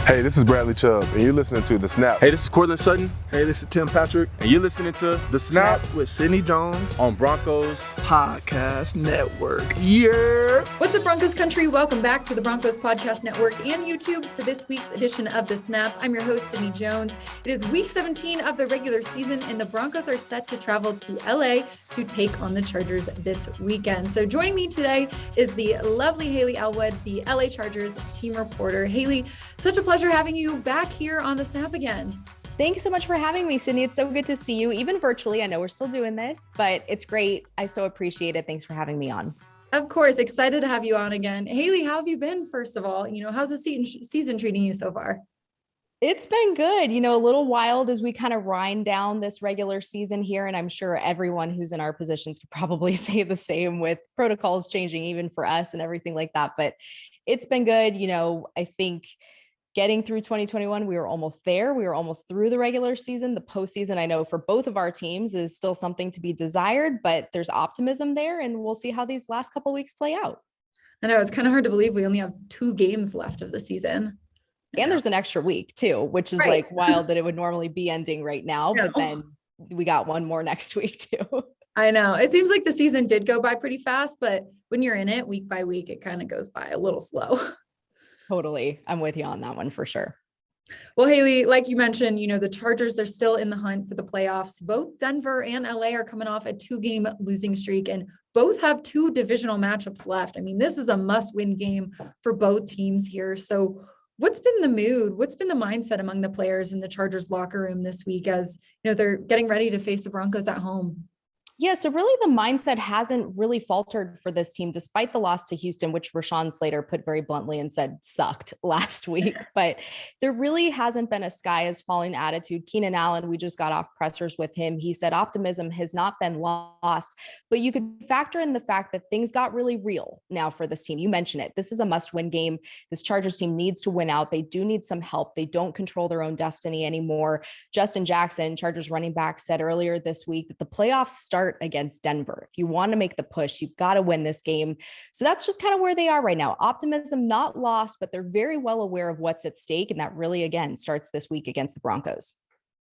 Hey, this is Bradley Chubb, and you're listening to The Snap. Hey, this is Cortland Sutton. Hey, this is Tim Patrick. And you're listening to The Snap with Sidney Jones on Broncos Podcast Network. Yeah. What's up, Broncos country? Welcome back to the Broncos Podcast Network and YouTube for this week's edition of The Snap. I'm your host, Sidney Jones. It is week 17 of the regular season, and the Broncos are set to travel to LA to take on the Chargers this weekend. So joining me today is the lovely Hayley Elwood, the LA Chargers team reporter. Hayley, such a pleasure having you back here on The Snap again. Thanks so much for having me, Sydney. It's so good to see you, even virtually. I know we're still doing this, but it's great. I so appreciate it. Thanks for having me on. Of course, excited to have you on again. Hayley, how have you been, first of all? How's the season treating you so far? It's been good. A little wild as we kind of wind down this regular season here. And I'm sure everyone who's in our positions could probably say the same with protocols changing even for us and everything like that. But it's been good. I think getting through 2021, we were almost there. We were almost through the regular season. The postseason, I know for both of our teams, is still something to be desired, but there's optimism there, and we'll see how these last couple of weeks play out. I know it's kind of hard to believe we only have 2 games left of the season. And there's an extra week too, which is like wild that it would normally be ending right now, but then we got one more next week too. I know. It seems like the season did go by pretty fast, but when you're in it week by week, it kind of goes by a little slow. Totally. I'm with you on that one for sure. Well, Hayley, like you mentioned, the Chargers are still in the hunt for the playoffs. Both Denver and LA are coming off a 2-game losing streak, and both have 2 divisional matchups left. I mean, this is a must-win game for both teams here. So what's been the mood? What's been the mindset among the players in the Chargers locker room this week as, they're getting ready to face the Broncos at home? Yeah, so really the mindset hasn't really faltered for this team, despite the loss to Houston, which Rashawn Slater put very bluntly and said sucked last week. But there really hasn't been a sky is falling attitude. Keenan Allen, we just got off pressers with him. He said optimism has not been lost, but you could factor in the fact that things got really real now for this team. You mentioned it. This is a must-win game. This Chargers team needs to win out. They do need some help. They don't control their own destiny anymore. Justin Jackson, Chargers running back, said earlier this week that the playoffs start against Denver. If you want to make the push, you've got to win this game. So that's just kind of where they are right now. Optimism not lost, but they're very well aware of what's at stake. And that really, again, starts this week against the Broncos.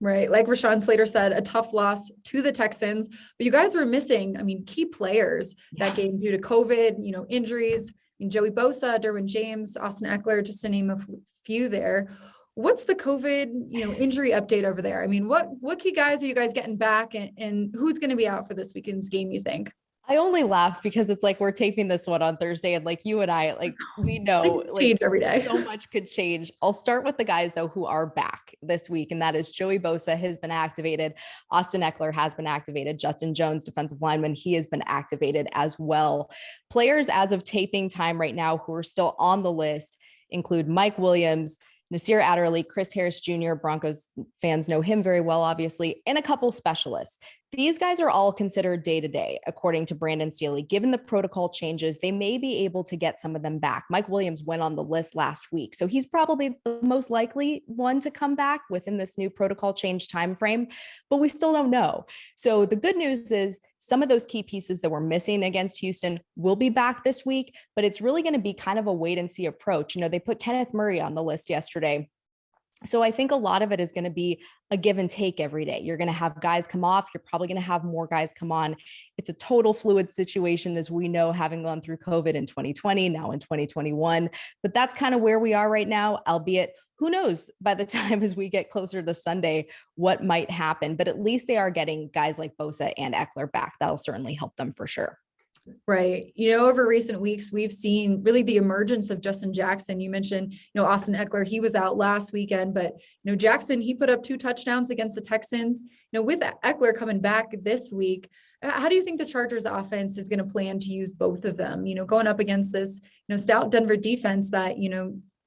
Right. Like Rashawn Slater said, a tough loss to the Texans, but you guys were missing, key players that game due to COVID, injuries. Joey Bosa, Derwin James, Austin Eckler, just to name a few there. What's the COVID, injury update over there? What key guys are you guys getting back, and who's going to be out for this weekend's game, you think? I only laugh because it's like we're taping this one on Thursday, and like you and I, we know change every day. So much could change. I'll start with the guys though who are back this week, and that is Joey Bosa has been activated. Austin Eckler has been activated. Justin Jones, defensive lineman, he has been activated as well. Players as of taping time right now who are still on the list include Mike Williams, Nasir Adderley, Chris Harris Jr., Broncos fans know him very well, obviously, and a couple specialists. These guys are all considered day-to-day, according to Brandon Staley. Given the protocol changes, they may be able to get some of them back. Mike Williams went on the list last week, so he's probably the most likely one to come back within this new protocol change timeframe, but we still don't know. So the good news is some of those key pieces that were missing against Houston will be back this week, but it's really going to be kind of a wait-and-see approach. They put Kenneth Murray on the list yesterday. So I think a lot of it is going to be a give and take every day. You're going to have guys come off. You're probably going to have more guys come on. It's a total fluid situation, as we know, having gone through COVID in 2020, now in 2021. But that's kind of where we are right now, albeit who knows by the time as we get closer to Sunday, what might happen. But at least they are getting guys like Bosa and Eckler back. That'll certainly help them for sure. Right. Over recent weeks, we've seen really the emergence of Justin Jackson. You mentioned, Austin Eckler, he was out last weekend, but, Jackson, he put up 2 touchdowns against the Texans. With Eckler coming back this week, how do you think the Chargers offense is going to plan to use both of them, going up against this, stout Denver defense that,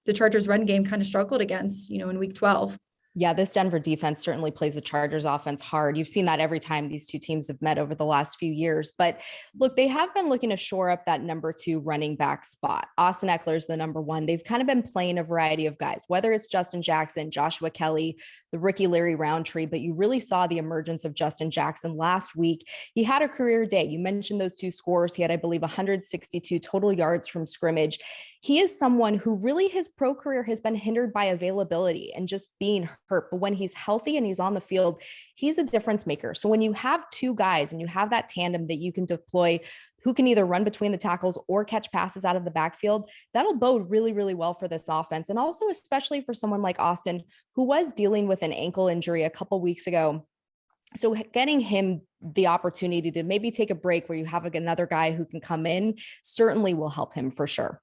the Chargers run game kind of struggled against, in week 12? Yeah, this Denver defense certainly plays the Chargers offense hard. You've seen that every time these two teams have met over the last few years. But look, they have been looking to shore up that number 2 running back spot. Austin Eckler is the number 1. They've kind of been playing a variety of guys, whether it's Justin Jackson, Joshua Kelly, the rookie Larry Roundtree, but you really saw the emergence of Justin Jackson last week. He had a career day. You mentioned those 2 scores. He had, I believe, 162 total yards from scrimmage. he is someone who really his pro career has been hindered by availability and just being hurt. But when he's healthy and he's on the field, he's a difference maker. So when you have two guys and you have that tandem that you can deploy who can either run between the tackles or catch passes out of the backfield, that'll bode really, really well for this offense. And also, especially for someone like Austin, who was dealing with an ankle injury a couple weeks ago. So getting him the opportunity to maybe take a break where you have another guy who can come in certainly will help him for sure.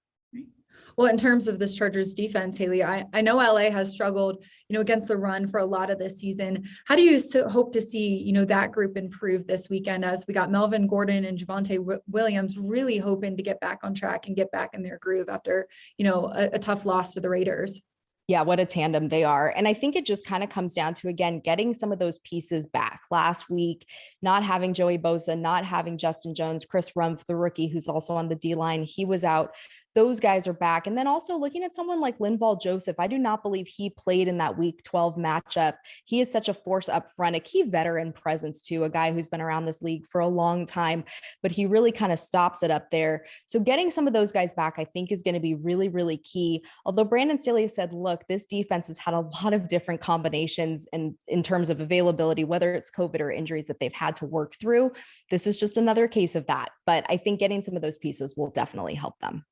Well, in terms of this Chargers defense, Hayley, I know LA has struggled, against the run for a lot of this season. How do you hope to see, that group improve this weekend, as we got Melvin Gordon and Javonte Williams really hoping to get back on track and get back in their groove after, a tough loss to the Raiders? Yeah, what a tandem they are. And I think it just kind of comes down to, again, getting some of those pieces back. Last week, not having Joey Bosa, not having Justin Jones, Chris Rumph, the rookie, who's also on the D-line, he was out. Those guys are back. And then also looking at someone like Linval Joseph, I do not believe he played in that week 12 matchup. He is such a force up front, a key veteran presence too, a guy who's been around this league for a long time, but he really kind of stops it up there. So getting some of those guys back, I think, is going to be really, really key. Although Brandon Staley said, look, this defense has had a lot of different combinations and in terms of availability, whether it's COVID or injuries that they've had to work through. This is just another case of that. But I think getting some of those pieces will definitely help them.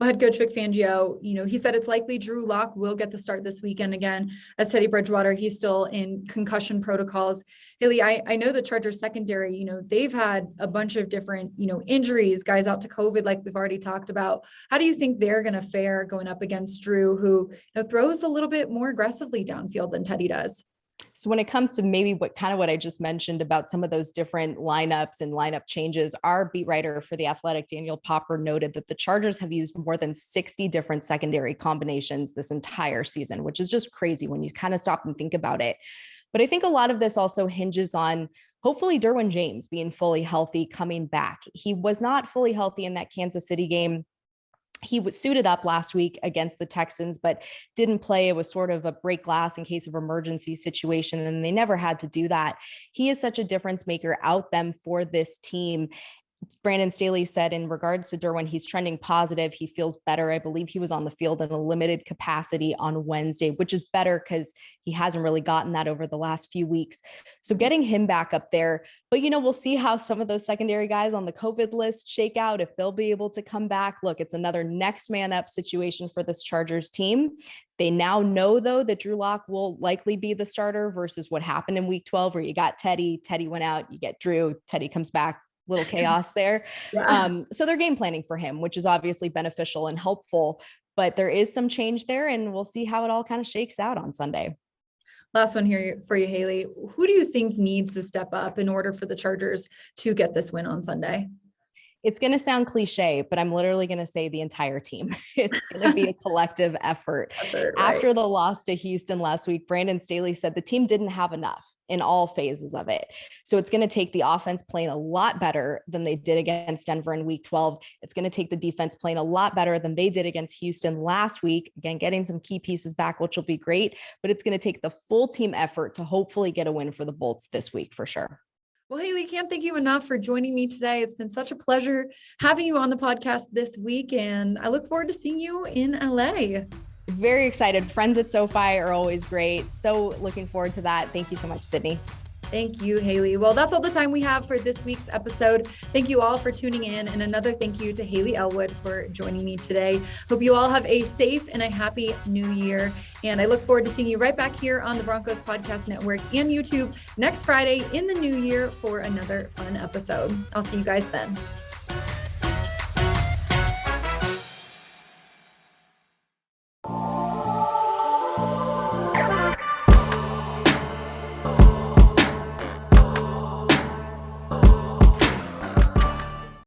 Well, head coach Vic Fangio, he said it's likely Drew Lock will get the start this weekend again, as Teddy Bridgewater, he's still in concussion protocols. Hayley, I know the Chargers secondary, they've had a bunch of different, injuries, guys out to COVID, like we've already talked about. How do you think they're going to fare going up against Drew, who throws a little bit more aggressively downfield than Teddy does? So when it comes to maybe what I just mentioned about some of those different lineups and lineup changes, our beat writer for The Athletic, Daniel Popper, noted that the Chargers have used more than 60 different secondary combinations this entire season, which is just crazy when you kind of stop and think about it. But I think a lot of this also hinges on hopefully Derwin James being fully healthy, coming back. He was not fully healthy in that Kansas City game. He was suited up last week against the Texans, but didn't play. It was sort of a break glass in case of emergency situation, and they never had to do that. He is such a difference maker out them for this team. Brandon Staley said in regards to Derwin, he's trending positive. He feels better. I believe he was on the field in a limited capacity on Wednesday, which is better because he hasn't really gotten that over the last few weeks. So getting him back up there, but we'll see how some of those secondary guys on the COVID list shake out, if they'll be able to come back. Look, it's another next man up situation for this Chargers team. They now know, though, that Drew Lock will likely be the starter versus what happened in week 12, where you got Teddy went out, you get Drew, Teddy comes back. Little chaos there. Yeah. So they're game planning for him, which is obviously beneficial and helpful, but there is some change there, and we'll see how it all kind of shakes out on Sunday. Last one here for you, Hayley. Who do you think needs to step up in order for the Chargers to get this win on Sunday? It's going to sound cliche, but I'm literally going to say the entire team. It's going to be a collective effort. Right. After the loss to Houston last week, Brandon Staley said the team didn't have enough in all phases of it. So it's going to take the offense playing a lot better than they did against Denver in week 12. It's going to take the defense playing a lot better than they did against Houston last week. Again, getting some key pieces back, which will be great, but it's going to take the full team effort to hopefully get a win for the Bolts this week for sure. Well, Hayley, can't thank you enough for joining me today. It's been such a pleasure having you on the podcast this week, and I look forward to seeing you in LA. Very excited. Friends at SoFi are always great. So looking forward to that. Thank you so much, Sydney. Thank you, Hayley. Well, that's all the time we have for this week's episode. Thank you all for tuning in. And another thank you to Hayley Elwood for joining me today. Hope you all have a safe and a happy new year. And I look forward to seeing you right back here on the Broncos Podcast Network and YouTube next Friday in the new year for another fun episode. I'll see you guys then.